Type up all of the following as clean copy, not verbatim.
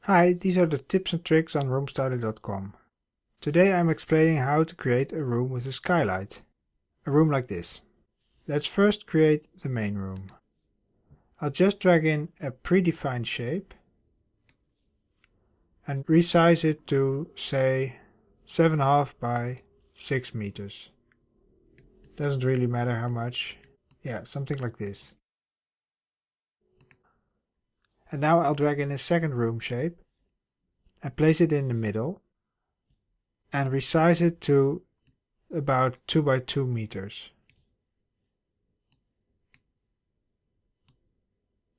Hi, these are the tips and tricks on Roomstyler.com. Today I'm explaining how to create a room with a skylight. A room like this. Let's first create the main room. I'll just drag in a predefined shape and resize it to, say, 7.5 by 6 meters. Doesn't really matter how much. Yeah, something like this. And now I'll drag in a second room shape and place it in the middle and resize it to about 2 by 2 meters.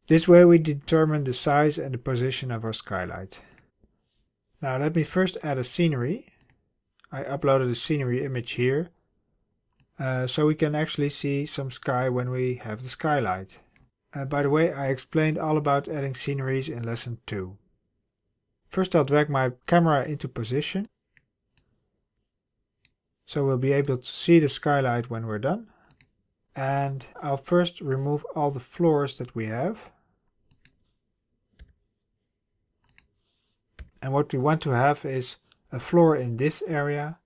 This way we determine the size and the position of our skylight. Now let me first add a scenery. I uploaded a scenery image here, so we can actually see some sky when we have the skylight. By the way, I explained all about adding sceneries in lesson 2. First I'll drag my camera into position, so we'll be able to see the skylight when we're done. And I'll first remove all the floors that we have. And what we want to have is a floor in this area,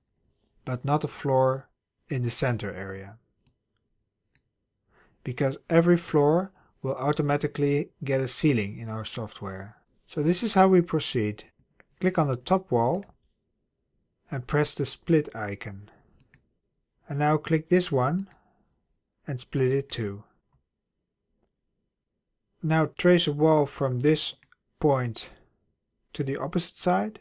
but not a floor in the center area. Because every floor will automatically get a ceiling in our software. So this is how we proceed. Click on the top wall and press the split icon. And now click this one and split it too. Now trace a wall from this point to the opposite side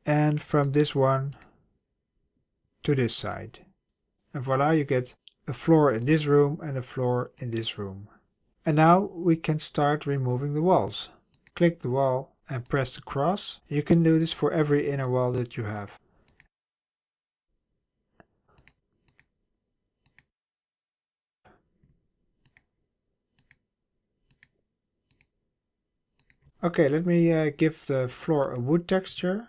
and from this one to this side. And voila, you get a floor in this room and a floor in this room. And now we can start removing the walls. Click the wall and press the cross. You can do this for every inner wall that you have. Okay, let me give the floor a wood texture.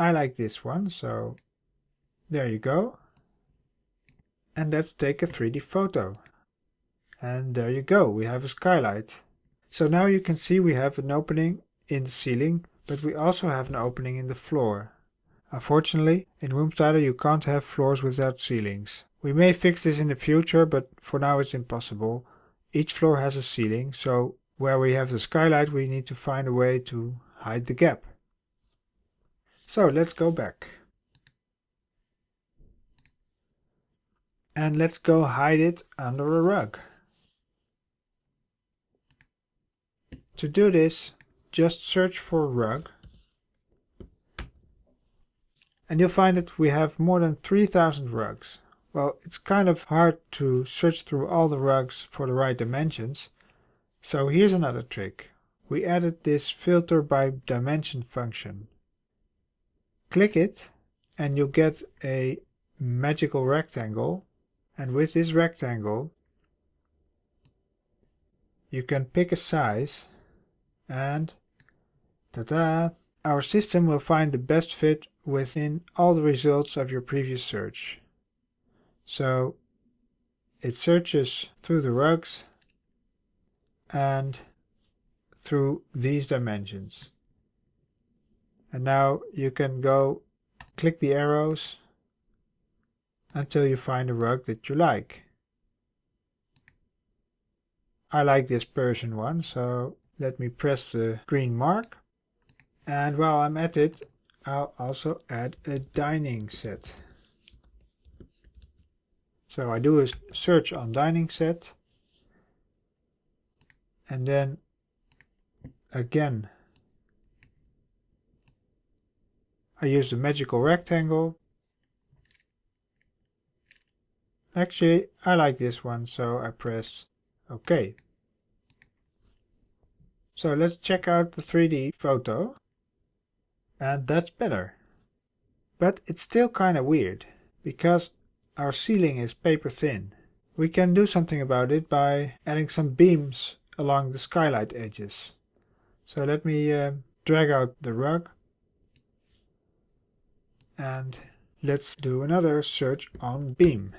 I like this one, so there you go. And let's take a 3D photo. And there you go, we have a skylight. So now you can see we have an opening in the ceiling, but we also have an opening in the floor. Unfortunately, in Roomstyler you can't have floors without ceilings. We may fix this in the future, but for now it's impossible. Each floor has a ceiling, so where we have the skylight we need to find a way to hide the gap. So let's go back. And let's go hide it under a rug. To do this, just search for rug. And you'll find that we have more than 3,000 rugs. Well, it's kind of hard to search through all the rugs for the right dimensions. So here's another trick. We added this filter by dimension function. Click it and you'll get a magical rectangle. And with this rectangle, you can pick a size and ta-da! Our system will find the best fit within all the results of your previous search. So it searches through the rugs and through these dimensions. And now you can go click the arrows until you find a rug that you like. I like this Persian one, so let me press the green mark. And while I'm at it, I'll also add a dining set. So I do a search on dining set. And then again, I use the magical rectangle. Actually, I like this one, so I press OK. So let's check out the 3D photo. And that's better. But it's still kind of weird, because our ceiling is paper thin. We can do something about it by adding some beams along the skylight edges. So let me drag out the rug. And let's do another search on beam.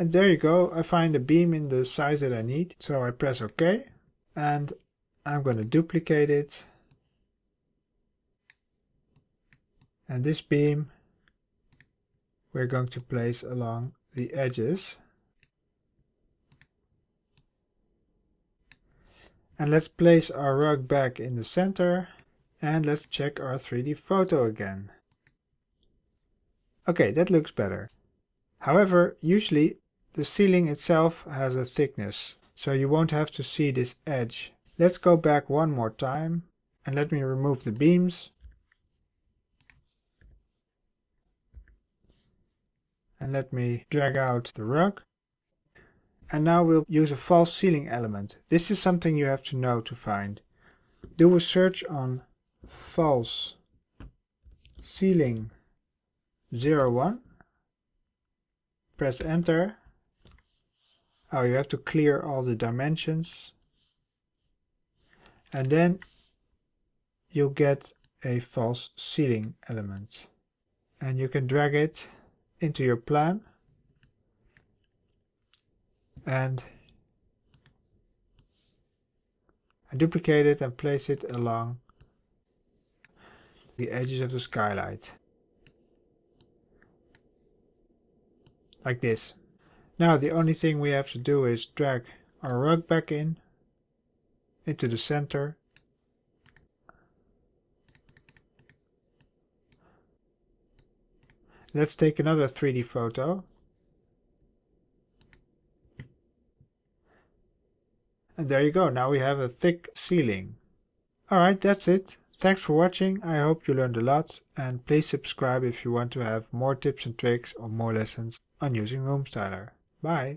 And there you go, I find a beam in the size that I need. So I press OK, and I'm going to duplicate it. And this beam we're going to place along the edges. And let's place our rug back in the center, and let's check our 3D photo again. Okay, that looks better. However, usually the ceiling itself has a thickness, so you won't have to see this edge. Let's go back one more time, and let me remove the beams. And let me drag out the rug. And now we'll use a false ceiling element. This is something you have to know to find. Do a search on false ceiling 01. Press enter. Oh, you have to clear all the dimensions. And then you'll get a false ceiling element. And you can drag it into your plan. And duplicate it and place it along the edges of the skylight. Like this. Now the only thing we have to do is drag our rug back into the center. Let's take another 3D photo. And there you go, now we have a thick ceiling. Alright, that's it. Thanks for watching, I hope you learned a lot, and please subscribe if you want to have more tips and tricks or more lessons on using Roomstyler. Bye!